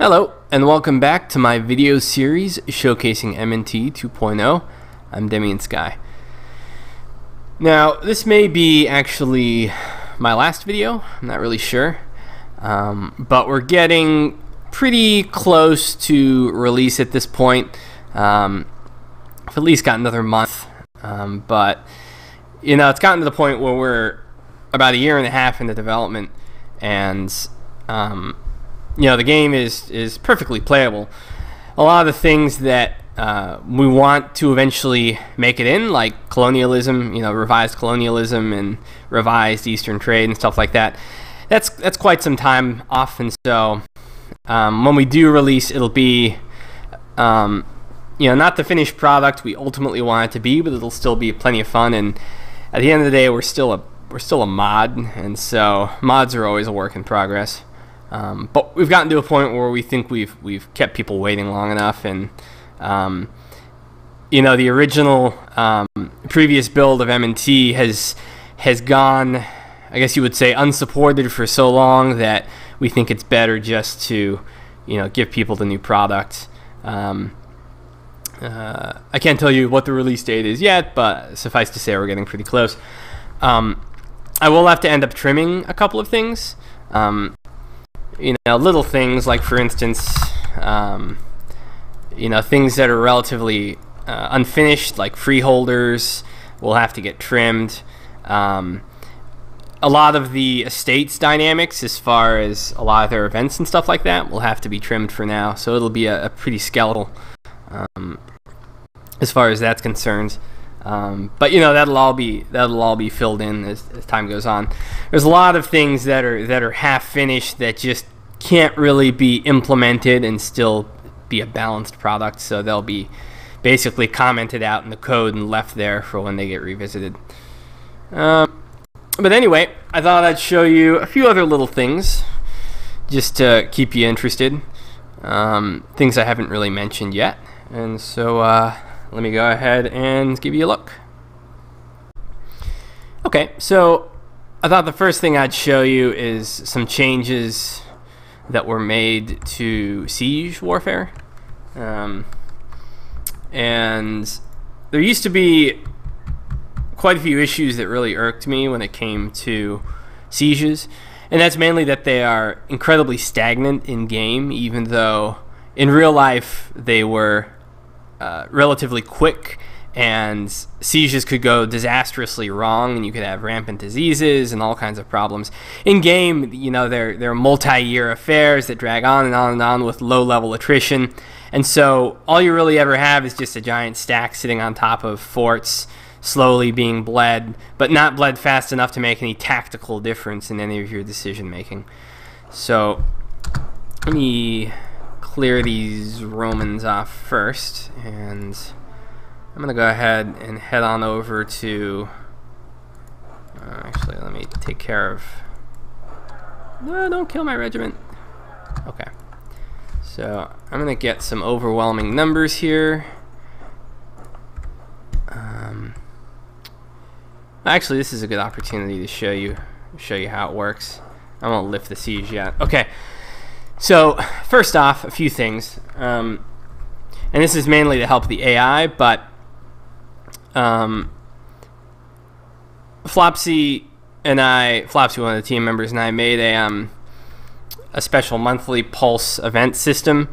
Hello, and welcome back to my video series showcasing MNT 2.0. I'm Demian Sky. Now, this may be actually my last video, I'm not really sure, but we're getting pretty close to release at this point. I've at least got another month, but you know, it's gotten to the point where we're about a year and a half into development, and you know, the game is perfectly playable. A lot of the things that we want to eventually make it in, like colonialism, you know, revised colonialism and revised Eastern trade and stuff like that, that's quite some time off. And so when we do release, it'll be you know, not the finished product we ultimately want it to be, but it'll still be plenty of fun. And at the end of the day, we're still a mod, and so mods are always a work in progress. But we've gotten to a point where we think we've kept people waiting long enough, and you know, the original previous build of MNT has gone, I guess you would say, unsupported for so long that we think it's better just to, you know, give people the new product. I can't tell you what the release date is yet, but suffice to say we're getting pretty close. I will have to end up trimming a couple of things. You know, little things like, for instance, you know, things that are relatively unfinished, like freeholders, will have to get trimmed. A lot of the estates dynamics, as far as a lot of their events and stuff like that, will have to be trimmed for now. So it'll be a pretty skeletal as far as that's concerned. But you know, that'll all be filled in as time goes on. There's a lot of things that are half finished that just can't really be implemented and still be a balanced product, so they'll be basically commented out in the code and left there for when they get revisited. But anyway, I thought I'd show you a few other little things just to keep you interested, things I haven't really mentioned yet, and so let me go ahead and give you a look. Okay, so I thought the first thing I'd show you is some changes that were made to siege warfare. And there used to be quite a few issues that really irked me when it came to sieges, and that's mainly that they are incredibly stagnant in game, even though in real life they were relatively quick, and sieges could go disastrously wrong, and you could have rampant diseases and all kinds of problems. In game, you know, they're multi-year affairs that drag on and on and on with low-level attrition, and so all you really ever have is just a giant stack sitting on top of forts, slowly being bled, but not bled fast enough to make any tactical difference in any of your decision making. So let me clear these Romans off first, and I'm gonna go ahead and head on over to actually, let me take care of, no, don't kill my regiment. Okay, so I'm gonna get some overwhelming numbers here. Actually, this is a good opportunity to show you how it works. I won't lift the siege yet. Okay, so first off, a few things, and this is mainly to help the AI, but Flopsy, one of the team members, and I made a special monthly pulse event system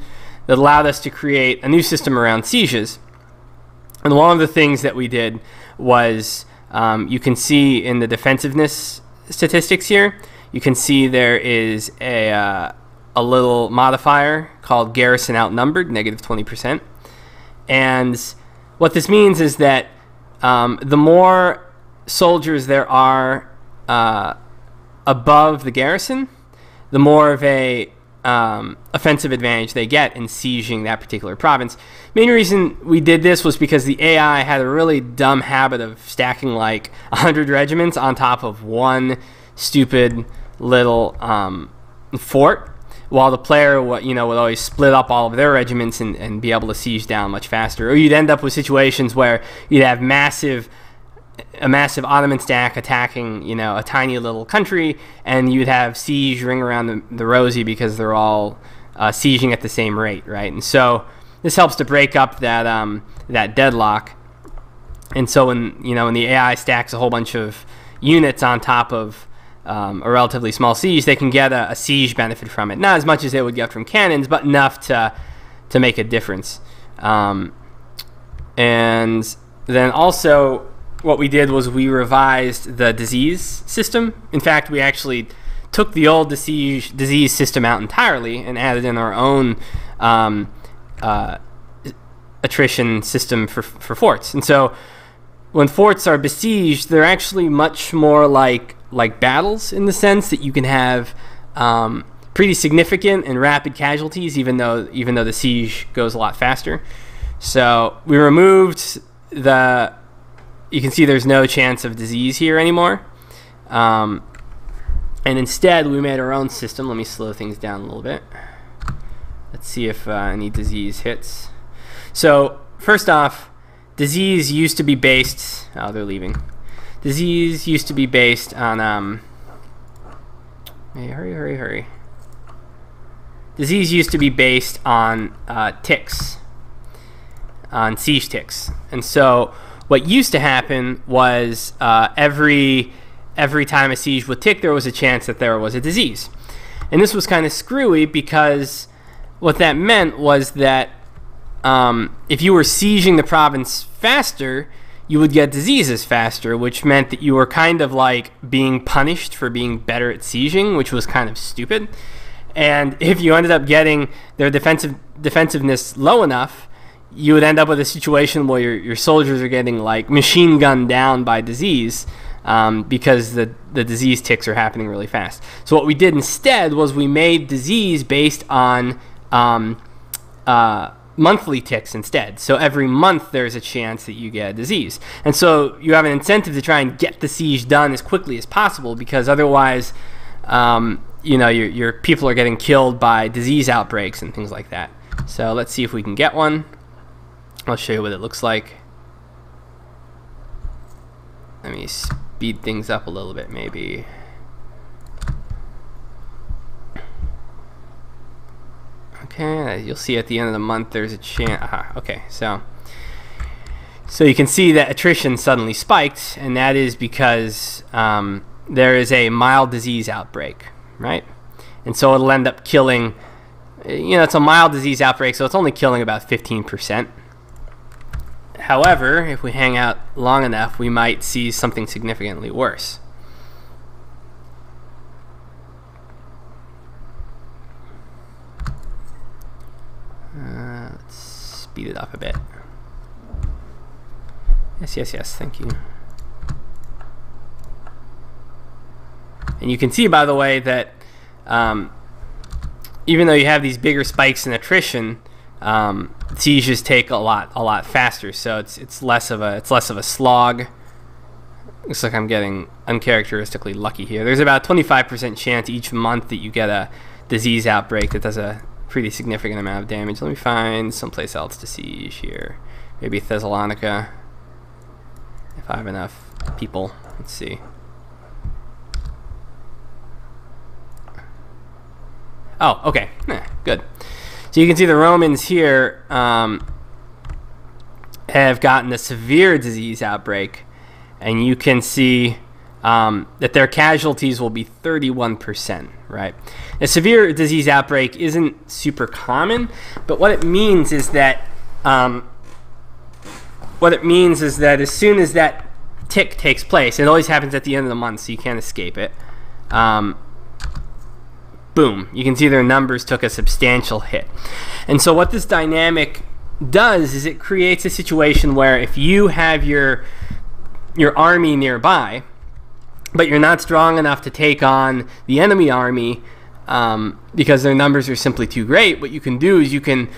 that allowed us to create a new system around sieges. And one of the things that we did was, you can see in the defensiveness statistics here, you can see there is a little modifier called garrison outnumbered, -20%. And what this means is that the more soldiers there are above the garrison, the more of a offensive advantage they get in sieging that particular province. Main reason we did this was because the AI had a really dumb habit of stacking like 100 regiments on top of one stupid little fort, while the player would always split up all of their regiments and be able to siege down much faster. Or you'd end up with situations where you'd have a massive Ottoman stack attacking, you know, a tiny little country, and you'd have siege ring around the rosy because they're all sieging at the same rate, right? And so this helps to break up that that deadlock. And so when the AI stacks a whole bunch of units on top of a relatively small siege, they can get a siege benefit from it. Not as much as they would get from cannons, but enough to make a difference. And then also what we did was we revised the disease system. In fact, we actually took the old disease system out entirely and added in our own attrition system for forts. And so when forts are besieged, they're actually much more like battles, in the sense that you can have pretty significant and rapid casualties, even though the siege goes a lot faster. So we removed you can see there's no chance of disease here anymore. And instead, we made our own system. Let me slow things down a little bit. Let's see if any disease hits. So first off, disease used to be based... Oh, they're leaving. Disease used to be based on... Hey, hurry. Disease used to be based on ticks. On siege ticks. And so what used to happen was every time a siege would tick, there was a chance that there was a disease. And this was kind of screwy, because what that meant was that if you were sieging the province faster, you would get diseases faster, which meant that you were kind of like being punished for being better at sieging, which was kind of stupid. And if you ended up getting their defensiveness low enough, you would end up with a situation where your soldiers are getting like machine gunned down by disease, because the disease ticks are happening really fast. So what we did instead was we made disease based on monthly ticks instead. So every month there's a chance that you get a disease. And so you have an incentive to try and get the siege done as quickly as possible, because otherwise your people are getting killed by disease outbreaks and things like that. So let's see if we can get one. I'll show you what it looks like. Let me speed things up a little bit, maybe. Okay, you'll see at the end of the month there's a chance. Okay, so you can see that attrition suddenly spiked, and that is because there is a mild disease outbreak, right? And so it'll end up killing, it's a mild disease outbreak, so it's only killing about 15%. However, if we hang out long enough, we might see something significantly worse. Let's speed it up a bit. Yes, thank you. And you can see, by the way, that even though you have these bigger spikes in attrition, sieges take a lot faster, so it's less of a slog. Looks like I'm getting uncharacteristically lucky here. There's about 25% chance each month that you get a disease outbreak that does a pretty significant amount of damage. Let me find someplace else to siege here. Maybe Thessalonica, if I have enough people. Let's see. Oh, okay. Good. So you can see the Romans here have gotten a severe disease outbreak, and you can see that their casualties will be 31%, right? A severe disease outbreak isn't super common, but what it means is that as soon as that tick takes place, it always happens at the end of the month, so you can't escape it. Boom, you can see their numbers took a substantial hit. And so what this dynamic does is it creates a situation where if you have your army nearby, but you're not strong enough to take on the enemy army because their numbers are simply too great, what you can do is you can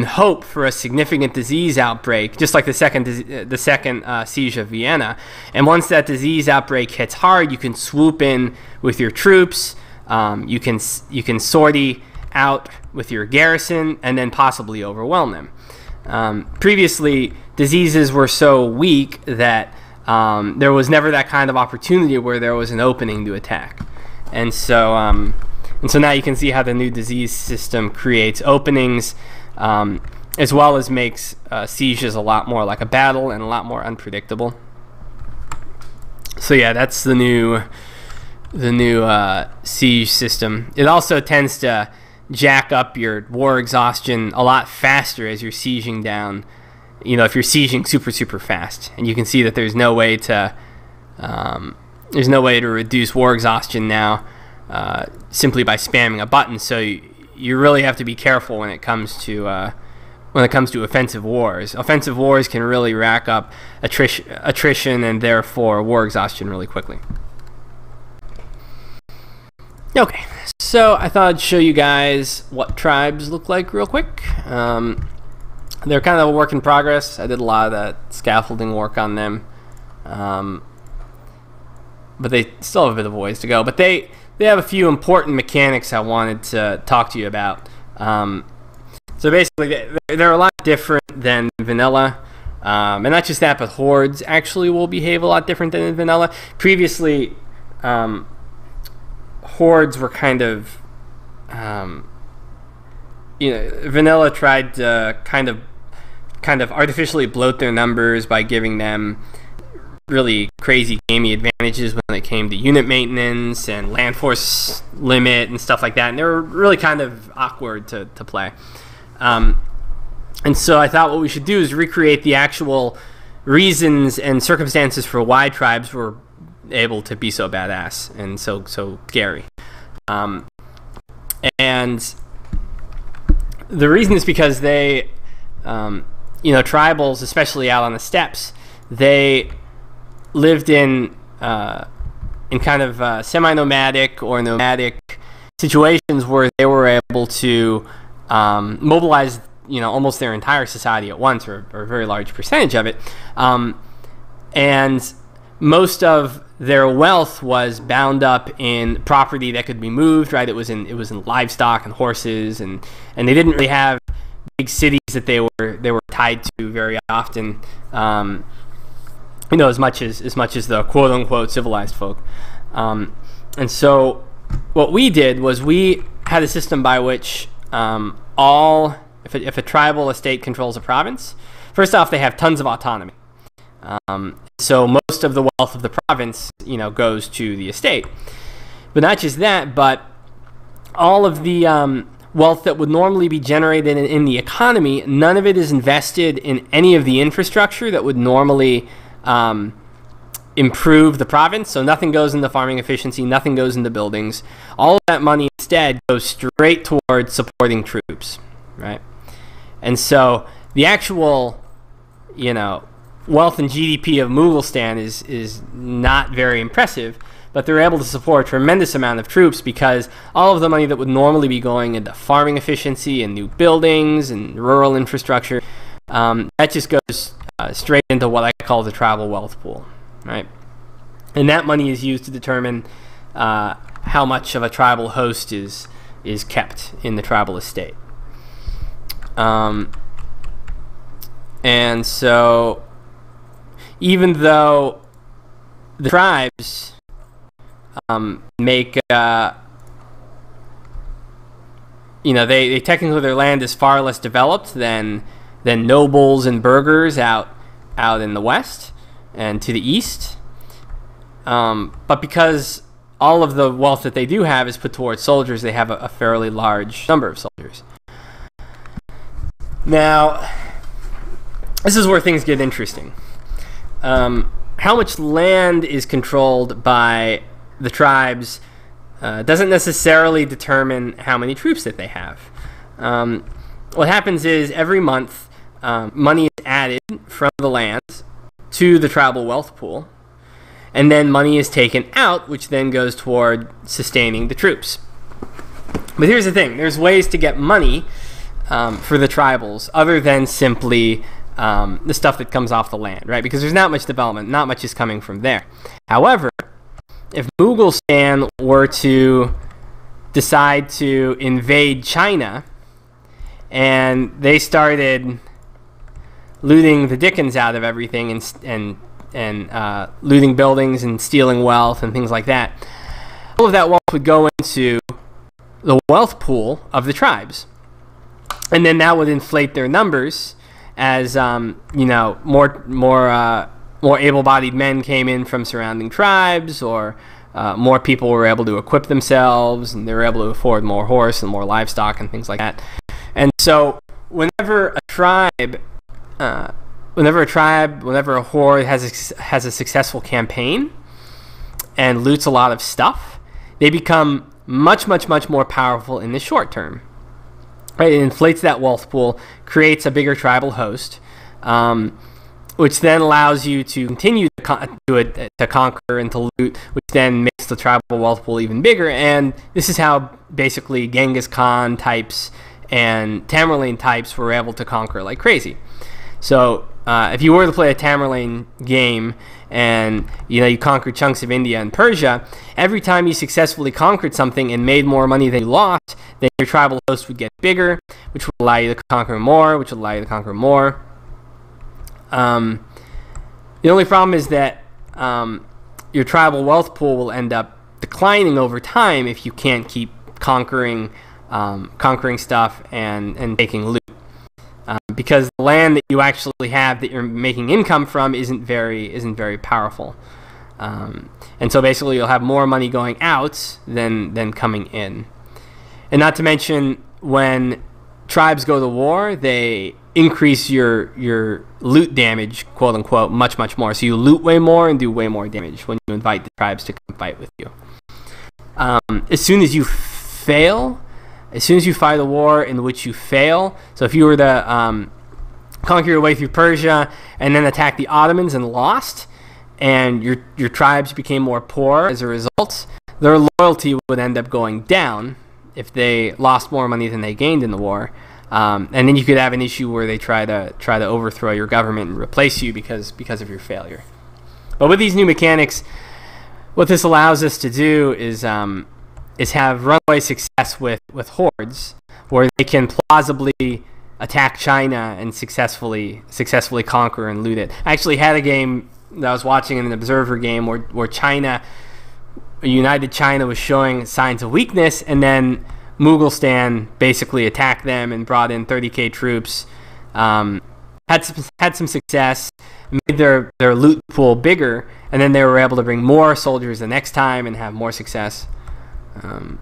hope for a significant disease outbreak, just like the second siege of Vienna. And once that disease outbreak hits hard, you can swoop in with your troops. You can sortie out with your garrison and then possibly overwhelm them. Previously, diseases were so weak that there was never that kind of opportunity where there was an opening to attack. And so And so now you can see how the new disease system creates openings, as well as makes sieges a lot more like a battle and a lot more unpredictable. So yeah, that's the new siege system. It also tends to jack up your war exhaustion a lot faster as you're sieging down. You know, if you're sieging super fast, and you can see that there's no way to reduce war exhaustion now simply by spamming a button. So you really have to be careful when it comes to offensive wars. Offensive wars can really rack up attrition and therefore war exhaustion really quickly. Okay, so I thought I'd show you guys what tribes look like real quick. They're kind of a work in progress. I did a lot of that scaffolding work on them, but they still have a bit of a ways to go. But they have a few important mechanics I wanted to talk to you about. So basically, they're a lot different than vanilla. And not just that, but hordes actually will behave a lot different than in vanilla. Previously, hordes were kind of, vanilla tried to kind of artificially bloat their numbers by giving them really crazy gamey advantages when it came to unit maintenance and land force limit and stuff like that. And they were really kind of awkward to play. And so I thought what we should do is recreate the actual reasons and circumstances for why tribes were able to be so badass and so scary. And the reason is because they, tribals, especially out on the steppes, they lived in kind of semi-nomadic or nomadic situations where they were able to mobilize, almost their entire society at once, or a very large percentage of it, and most of their wealth was bound up in property that could be moved. Right, it was in livestock and horses, and they didn't really have big cities that they were tied to very often. As much as the quote unquote civilized folk. And so what we did was we had a system by which if a tribal estate controls a province, first off, they have tons of autonomy. So most of the wealth of the province, goes to the estate. But not just that, but all of the wealth that would normally be generated in the economy, none of it is invested in any of the infrastructure that would normally improve the province. So nothing goes into farming efficiency, nothing goes into buildings. All of that money instead goes straight towards supporting troops, right? And so the actual, wealth and GDP of Mughalistan is not very impressive, but they're able to support a tremendous amount of troops because all of the money that would normally be going into farming efficiency and new buildings and rural infrastructure, that just goes straight into what I call the tribal wealth pool, right? And that money is used to determine how much of a tribal host is kept in the tribal estate. And so even though the tribes make they technically, their land is far less developed than nobles and burghers out in the west and to the east, but because all of the wealth that they do have is put towards soldiers, they have a fairly large number of soldiers. Now, this is where things get interesting. How much land is controlled by the tribes doesn't necessarily determine how many troops that they have. What happens is every month money is added from the lands to the tribal wealth pool, and then money is taken out, which then goes toward sustaining the troops. But here's the thing, there's ways to get money for the tribals other than simply the stuff that comes off the land, right? Because there's not much development, not much is coming from there. However, if Mughalistan were to decide to invade China and they started looting the dickens out of everything and looting buildings and stealing wealth and things like that, all of that wealth would go into the wealth pool of the tribes, and then that would inflate their numbers as you know, more able-bodied men came in from surrounding tribes, or more people were able to equip themselves, and they were able to afford more horse and more livestock and things like that. And so whenever a horde has a successful campaign and loots a lot of stuff, they become much more powerful in the short term. Right? It inflates that wealth pool, creates a bigger tribal host, which then allows you to continue to conquer and to loot, which then makes the tribal wealth pool even bigger. And this is how basically Genghis Khan types and Tamerlane types were able to conquer like crazy. So if you were to play a Tamerlane game and you conquered chunks of India and Persia, every time you successfully conquered something and made more money than you lost, then your tribal host would get bigger, which would allow you to conquer more, which would allow you to conquer more. The only problem is that your tribal wealth pool will end up declining over time if you can't keep conquering stuff and taking loot, because the land that you actually have that you're making income from isn't very powerful, and so basically you'll have more money going out than coming in. And not to mention, when tribes go to war, they increase your loot damage, quote unquote, much more. So you loot way more and do way more damage when you invite the tribes to come fight with you. As soon as you fight a war in which you fail, so if you were to conquer your way through Persia and then attack the Ottomans and lost, and your tribes became more poor as a result, their loyalty would end up going down if they lost more money than they gained in the war. And then you could have an issue where they try to overthrow your government and replace you because of your failure. But with these new mechanics, what this allows us to do is have runaway success with hordes, where they can plausibly attack China and successfully conquer and loot it. I actually had a game that I was watching, an Observer game, where United China was showing signs of weakness, and then Mughalistan basically attacked them and brought in 30,000 troops, had some success, made their loot pool bigger, and then they were able to bring more soldiers the next time and have more success.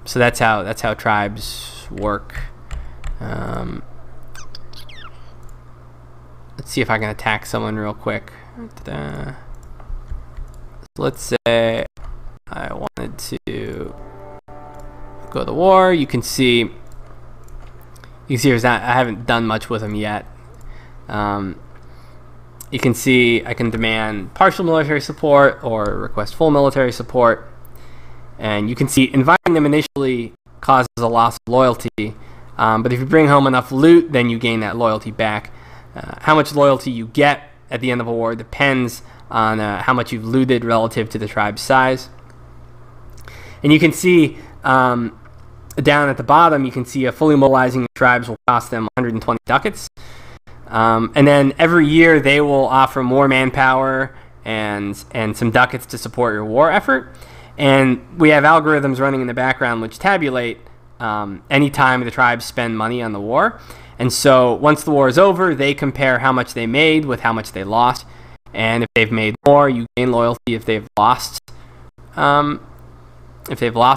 So that's how tribes work. Let's see if I can attack someone real quick. Let's say I wanted to go to war. You can see I haven't done much with them yet. You can see I can demand partial military support or request full military support, and you can see inviting them initially causes a loss of loyalty, but if you bring home enough loot, then you gain that loyalty back. How much loyalty you get at the end of a war depends on how much you've looted relative to the tribe's size. And you can see down at the bottom, you can see a fully mobilizing tribes will cost them 120 ducats. And then every year they will offer more manpower and some ducats to support your war effort. And we have algorithms running in the background which tabulate any time the tribes spend money on the war. And so once the war is over, they compare how much they made with how much they lost. And if they've made more, you gain loyalty. If they've lost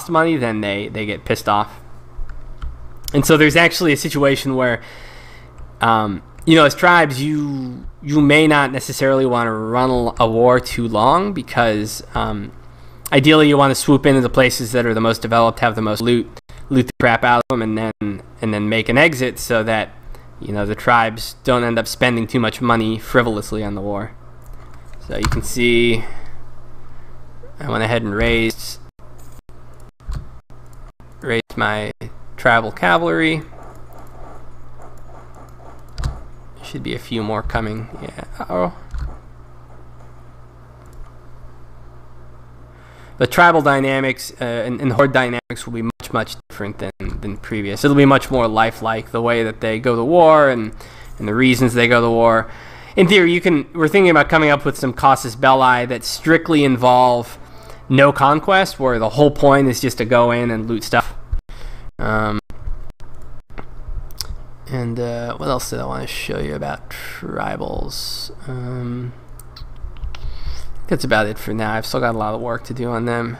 money, then they get pissed off. And so there's actually a situation where as tribes, you may not necessarily want to run a war too long, because ideally you want to swoop into the places that are the most developed, have the most loot the crap out of them, and then make an exit, so that the tribes don't end up spending too much money frivolously on the war. So you can see I went ahead and raised my tribal cavalry. Should be a few more coming. Yeah. But tribal dynamics and horde dynamics will be much different than previous. It'll be much more lifelike, the way that they go to war and the reasons they go to war. In theory, we're thinking about coming up with some casus belli that strictly involve no conquest, where the whole point is just to go in and loot stuff. And what else did I want to show you about tribals? That's about it for now. I've still got a lot of work to do on them.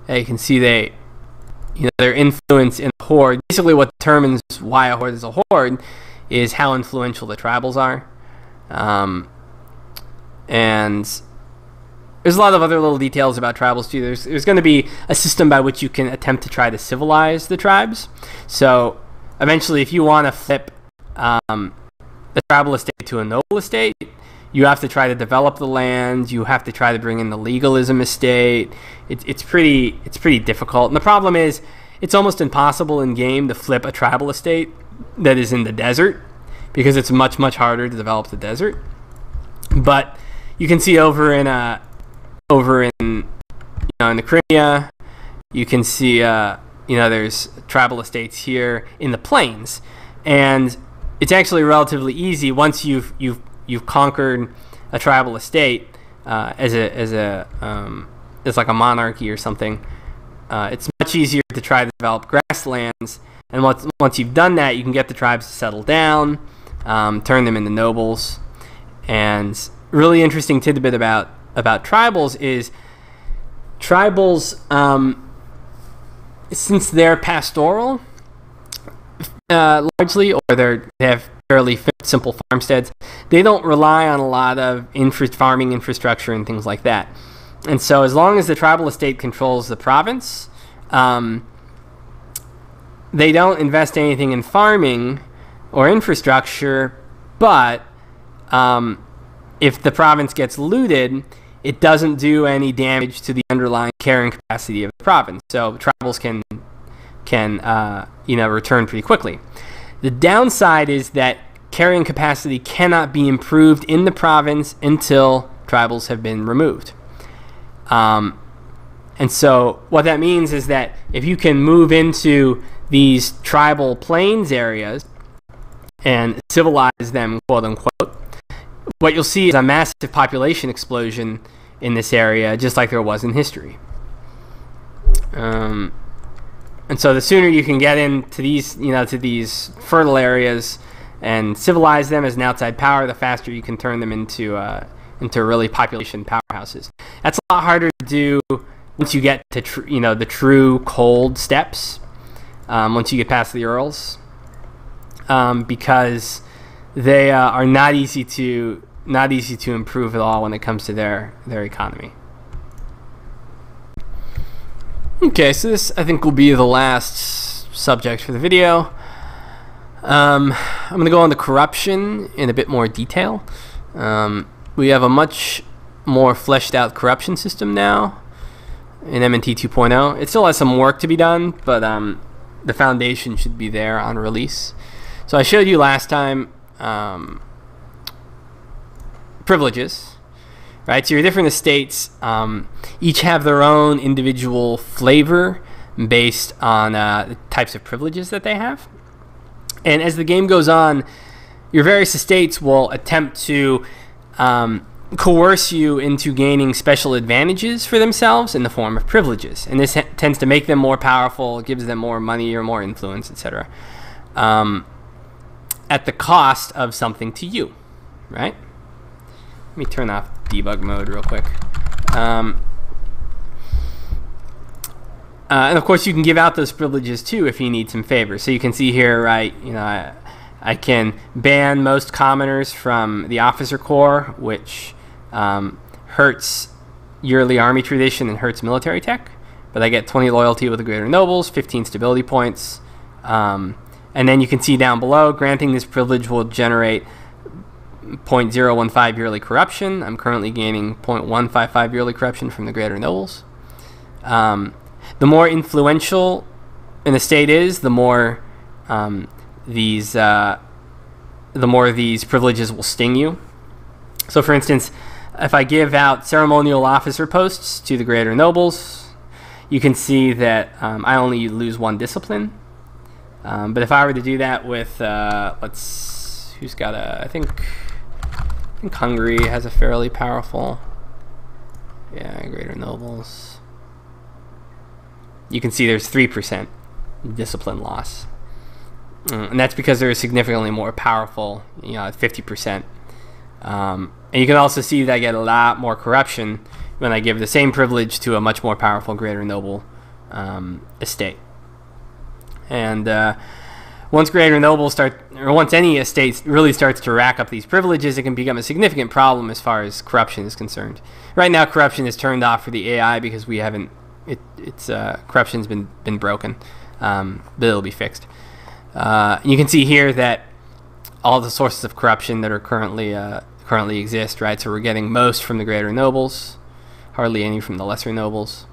Yeah, you can see their influence in a horde. Basically, what determines why a horde is a horde is how influential the tribals are. And there's a lot of other little details about tribals too. There's going to be a system by which you can attempt to try to civilize the tribes. So eventually, if you want to flip the tribal estate to a noble estate, you have to try to develop the land. You have to try to bring in the legalism estate. It's pretty difficult. And the problem is, it's almost impossible in game to flip a tribal estate that is in the desert, because it's much harder to develop the desert. But you can see over in the Crimea, you can see there's tribal estates here in the plains, and it's actually relatively easy once you've conquered a tribal estate as like a monarchy or something. It's much easier to try to develop grasslands, and once you've done that, you can get the tribes to settle down, turn them into nobles. And really interesting tidbit about tribals is tribals, since they're pastoral largely, or they have fairly simple farmsteads, they don't rely on a lot of farming infrastructure and things like that. And so as long as the tribal estate controls the province, they don't invest anything in farming or infrastructure, but if the province gets looted, it doesn't do any damage to the underlying carrying capacity of the province. So tribals can return pretty quickly. The downside is that carrying capacity cannot be improved in the province until tribals have been removed. And so what that means is that if you can move into these tribal plains areas and civilize them, quote unquote, what you'll see is a massive population explosion in this area, just like there was in history. And so the sooner you can get into these, to these fertile areas and civilize them as an outside power, the faster you can turn them into really population powerhouses. That's a lot harder to do once you get to the true cold steppes. Once you get past the Urals, because they are not easy to improve at all when it comes to their economy. Okay, so this I think will be the last subject for the video. I'm going to go on to corruption in a bit more detail. We have a much more fleshed out corruption system now in MNT 2.0. It still has some work to be done, but the foundation should be there on release. So I showed you last time privileges, right? So your different estates each have their own individual flavor based on the types of privileges that they have. And as the game goes on, your various estates will attempt to coerce you into gaining special advantages for themselves in the form of privileges. And this tends to make them more powerful, gives them more money or more influence, etc. At the cost of something to you, right? Let me turn off debug mode real quick. And of course you can give out those privileges too if you need some favors. So you can see here, right, I can ban most commoners from the officer corps, which hurts yearly army tradition and hurts military tech, but I get 20 loyalty with the greater nobles, 15 stability points, and then you can see down below, granting this privilege will generate 0.015 yearly corruption. I'm currently gaining 0.155 yearly corruption from the greater nobles. The more influential an estate is, the more these privileges will sting you. So for instance, if I give out ceremonial officer posts to the greater nobles, you can see that I only lose 1 discipline. But if I were to do that with, I think Hungary has a fairly powerful Yeah, greater nobles. You can see there's 3% discipline loss. And that's because they're significantly more powerful, you know, at 50%. And you can also see that I get a lot more corruption when I give the same privilege to a much more powerful greater noble estate. And once greater nobles start, or once any estate really starts to rack up these privileges, it can become a significant problem as far as corruption is concerned. Right now, corruption is turned off for the AI because we haven't. Corruption's been broken, but it'll be fixed. You can see here that all the sources of corruption that are currently exist, right? So we're getting most from the greater nobles, hardly any from the lesser nobles.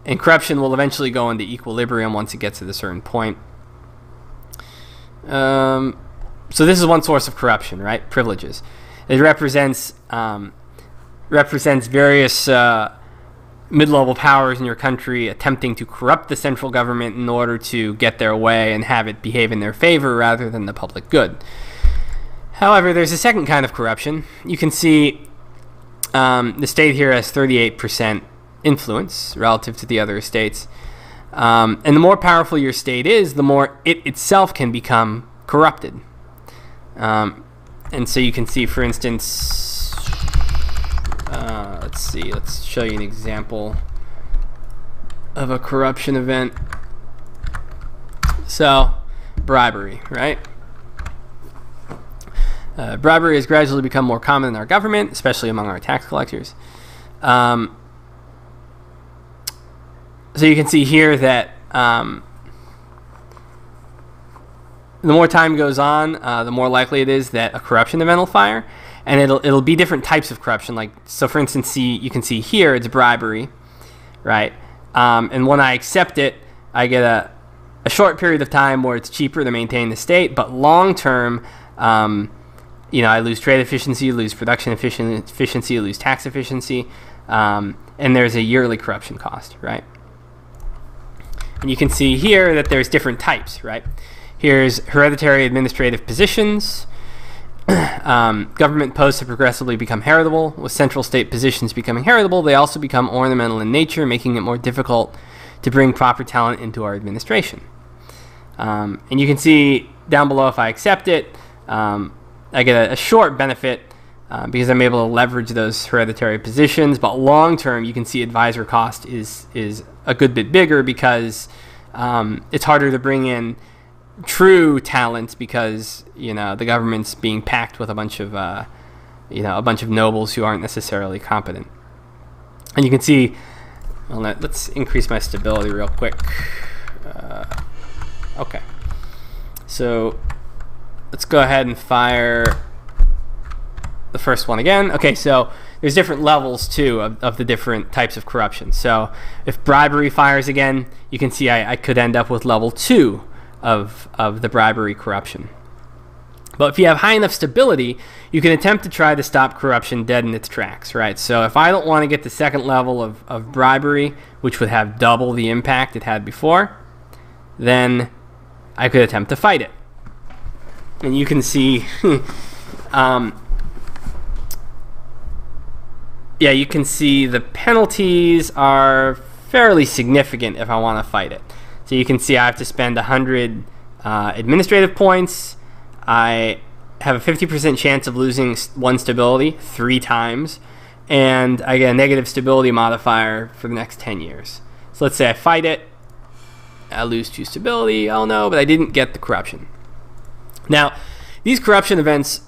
And corruption will eventually go into equilibrium once it gets to a certain point. So this is one source of corruption, right? Privileges. It represents various mid-level powers in your country attempting to corrupt the central government in order to get their way and have it behave in their favor rather than the public good. However, there's a second kind of corruption. You can see the state here has 38% influence relative to the other estates. And the more powerful your state is, the more it itself can become corrupted. And so you can see, for instance, let's show you an example of a corruption event. So, bribery, right? Bribery has gradually become more common in our government, especially among our tax collectors. So you can see here that the more time goes on, the more likely it is that a corruption event will fire, and it'll be different types of corruption. Like, so for instance, you can see here it's bribery, right? And when I accept it, I get a short period of time where it's cheaper to maintain the state, but long term, you know, I lose trade efficiency, lose production efficiency, lose tax efficiency, and there's a yearly corruption cost, right? And you can see here that there's different types, right? Here's hereditary administrative positions. Government posts have progressively become heritable. With central state positions becoming heritable, they also become ornamental in nature, making it more difficult to bring proper talent into our administration. And you can see down below, if I accept it, I get a short benefit because I'm able to leverage those hereditary positions. But long term, you can see advisor cost is a good bit bigger because it's harder to bring in true talent because, you know, the government's being packed with a bunch of nobles who aren't necessarily competent. And you can see, well, let's increase my stability real quick. Okay, so let's go ahead and fire the first one again. Okay, so there's different levels too of the different types of corruption. So if bribery fires again, you can see I could end up with level 2 of the bribery corruption. But if you have high enough stability, you can attempt to try to stop corruption dead in its tracks, right? So if I don't want to get the second level of bribery, which would have double the impact it had before, then I could attempt to fight it. And you can see, yeah, you can see the penalties are fairly significant if I want to fight it. So you can see I have to spend 100 administrative points. I have a 50% chance of losing 1 stability 3 times, and I get a negative stability modifier for the next 10 years. So let's say I fight it, I lose 2 stability, oh no, but I didn't get the corruption. Now, these corruption events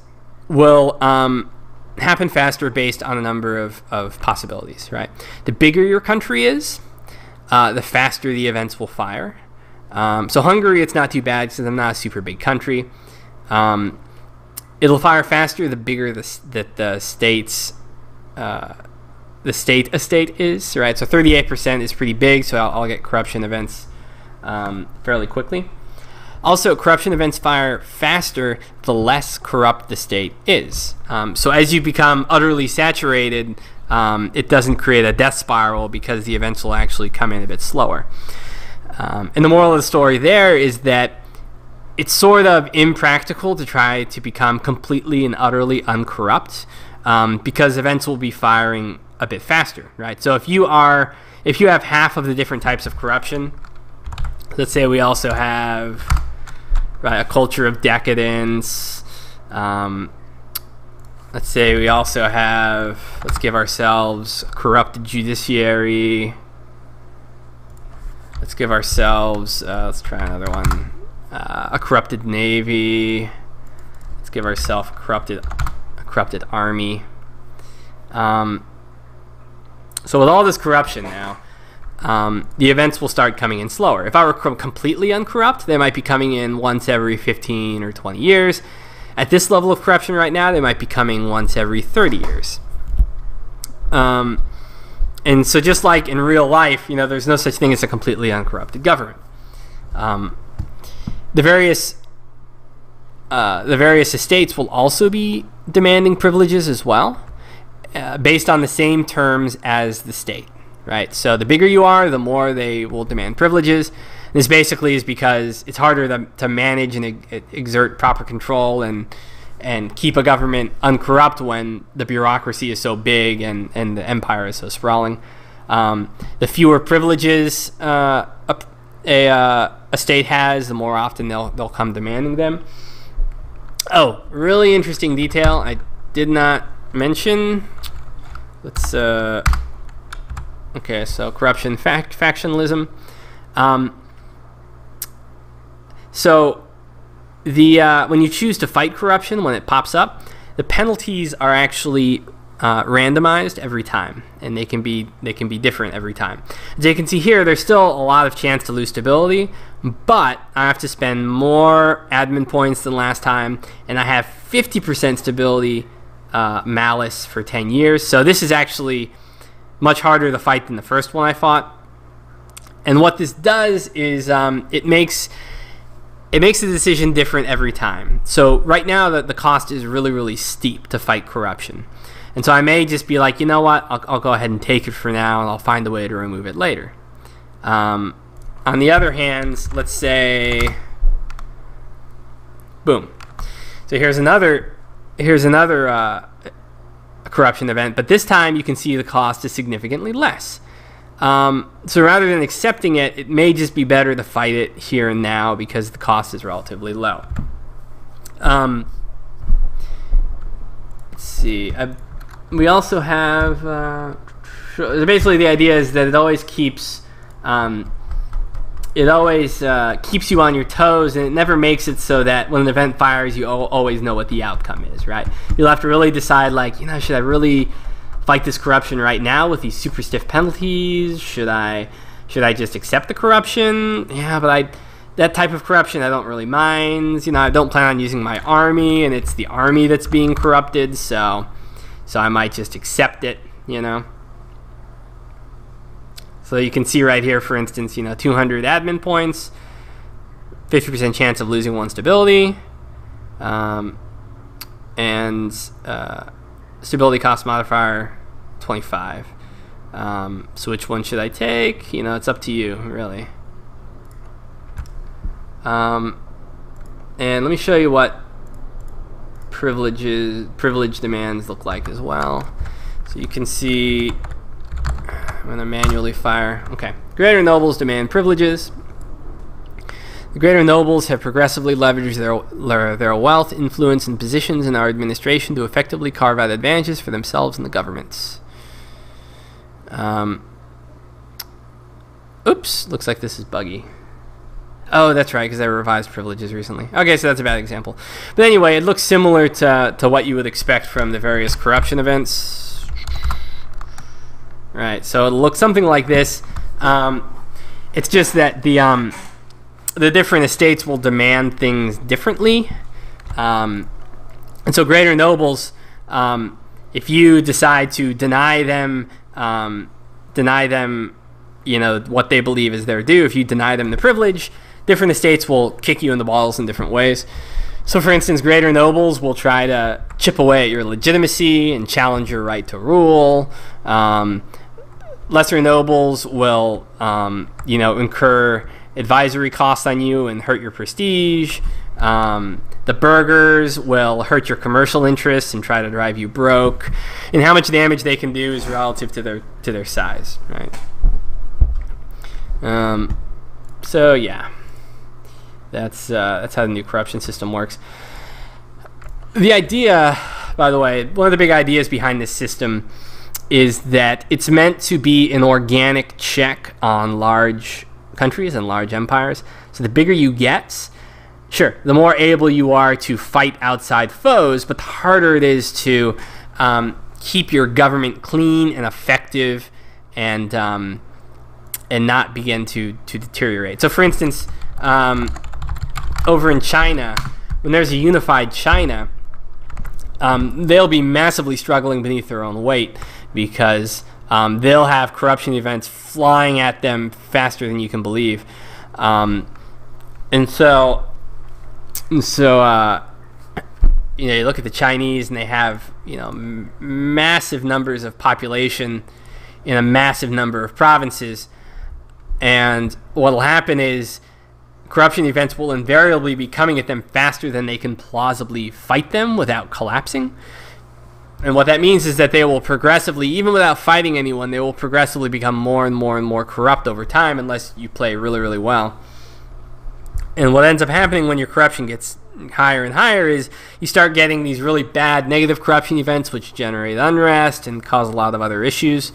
will happen faster based on a number of possibilities, right? The bigger your country is, the faster the events will fire. So Hungary, it's not too bad because I'm not a super big country. It'll fire faster the bigger the state estate is, right? So 38% is pretty big, so I'll get corruption events fairly quickly. Also, corruption events fire faster the less corrupt the state is. So as you become utterly saturated, it doesn't create a death spiral because the events will actually come in a bit slower. And the moral of the story there is that it's sort of impractical to try to become completely and utterly uncorrupt. because events will be firing a bit faster, right? So if you have half of the different types of corruption, let's say we also have a culture of decadence. Let's say we also have, let's give ourselves a corrupted judiciary. Let's give ourselves, let's try another one, a corrupted navy. Let's give ourselves a corrupted army. So with all this corruption now, the events will start coming in slower. If I were completely uncorrupt, they might be coming in once every 15 or 20 years. At this level of corruption right now, they might be coming once every 30 years. And so just like in real life, there's no such thing as a completely uncorrupted government. The various estates will also be demanding privileges as well, based on the same terms as the state, right? So the bigger you are, the more they will demand privileges. This basically is because it's harder to manage and exert proper control and keep a government uncorrupt when the bureaucracy is so big and the empire is so sprawling. The fewer privileges a state has, the more often they'll come demanding them. Oh, really interesting detail I did not mention. Let's okay, so corruption, factionalism. So when you choose to fight corruption, when it pops up, the penalties are actually randomized every time, and they can be different every time. As you can see here, there's still a lot of chance to lose stability, but I have to spend more admin points than last time, and I have 50% stability malice for 10 years. So this is actually much harder to fight than the first one I fought. And what this does is it makes the decision different every time. So right now the cost is really, really steep to fight corruption. And so I may just be like, you know what, I'll go ahead and take it for now, and I'll find a way to remove it later. On the other hand, let's say, boom. So here's another corruption event, but this time you can see the cost is significantly less. So rather than accepting it, it may just be better to fight it here and now because the cost is relatively low. Let's see. We also have basically the idea is that it always keeps you on your toes, and it never makes it so that when an event fires, you always know what the outcome is, right? You'll have to really decide, like, should I really fight this corruption right now with these super stiff penalties? Should I just accept the corruption? Yeah, but that type of corruption I don't really mind. I don't plan on using my army, and it's the army that's being corrupted, so I might just accept it, So you can see right here, for instance, 200 admin points, 50% chance of losing one stability, and stability cost modifier 25. So which one should I take? It's up to you, really. And let me show you what privilege demands look like as well. So you can see, I'm going to manually fire. Okay. Greater nobles demand privileges. The greater nobles have progressively leveraged their wealth, influence, and positions in our administration to effectively carve out advantages for themselves and the governments. Oops, looks like this is buggy. Oh, that's right, because I revised privileges recently. Okay, so that's a bad example. But anyway, it looks similar to what you would expect from the various corruption events. Right, so it'll look something like this. It's just that the different estates will demand things differently. And so greater nobles, if you decide to deny them, what they believe is their due, if you deny them the privilege, different estates will kick you in the balls in different ways. So for instance, greater nobles will try to chip away at your legitimacy and challenge your right to rule. Lesser nobles will, incur advisory costs on you and hurt your prestige. the burgers will hurt your commercial interests and try to drive you broke, and how much damage they can do is relative to their size, right? So yeah, that's how the new corruption system works. The idea, by the way, one of the big ideas behind this system is that it's meant to be an organic check on large countries and large empires. So the bigger you get, sure, the more able you are to fight outside foes, but the harder it is to keep your government clean and effective and not begin to deteriorate. So for instance, over in China, when there's a unified China, they'll be massively struggling beneath their own weight, because they'll have corruption events flying at them faster than you can believe. And so you look at the Chinese, and they have, massive numbers of population in a massive number of provinces. And what will happen is corruption events will invariably be coming at them faster than they can plausibly fight them without collapsing. And what that means is that they will progressively, even without fighting anyone, they will progressively become more and more and more corrupt over time, unless you play really, really well. And what ends up happening when your corruption gets higher and higher is you start getting these really bad negative corruption events, which generate unrest and cause a lot of other issues.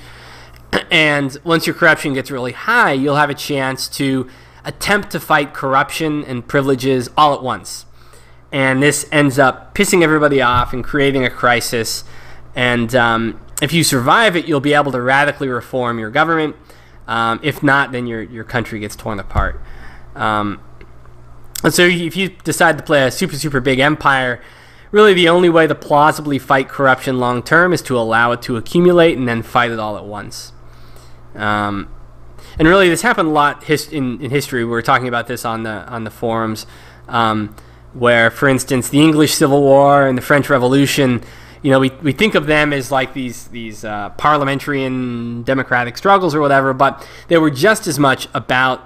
And once your corruption gets really high, you'll have a chance to attempt to fight corruption and privileges all at once. And this ends up pissing everybody off and creating a crisis. And if you survive it, you'll be able to radically reform your government. If not, then your country gets torn apart. And so if you decide to play a super, super big empire, really the only way to plausibly fight corruption long term is to allow it to accumulate and then fight it all at once. And really, this happened a lot in history. We were talking about this on the forums, where, for instance, the English Civil War and the French Revolution, we think of them as like these parliamentary and democratic struggles or whatever, but they were just as much about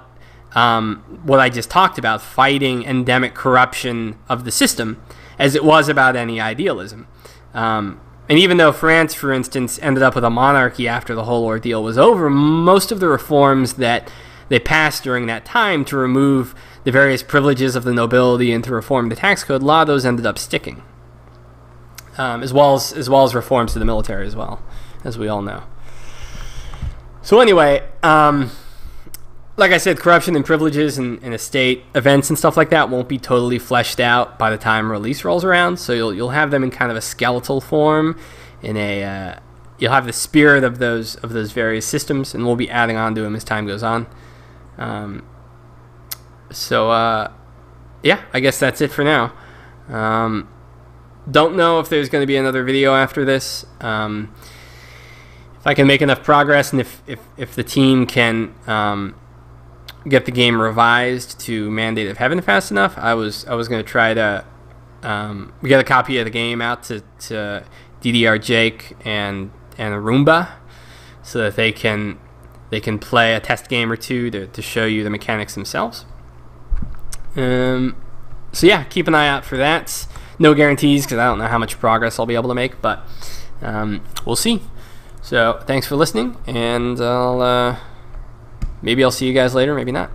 what I just talked about, fighting endemic corruption of the system, as it was about any idealism. And even though France, for instance, ended up with a monarchy after the whole ordeal was over, most of the reforms that they passed during that time to remove the various privileges of the nobility and to reform the tax code, a lot of those ended up sticking, as well as reforms to the military as well, as we all know. So anyway, like I said, corruption and privileges and estate events and stuff like that won't be totally fleshed out by the time release rolls around. So you'll have them in kind of a skeletal form, you'll have the spirit of those various systems, and we'll be adding on to them as time goes on. Yeah, I guess that's it for now. Don't know if there's going to be another video after this. If I can make enough progress, and if the team can get the game revised to Mandate of Heaven fast enough, I was going to try to get a copy of the game out to DDR Jake and Roomba, so that they can play a test game or two to show you the mechanics themselves. So yeah, keep an eye out for that. No guarantees, because I don't know how much progress I'll be able to make, but we'll see. So thanks for listening, and maybe I'll see you guys later, maybe not.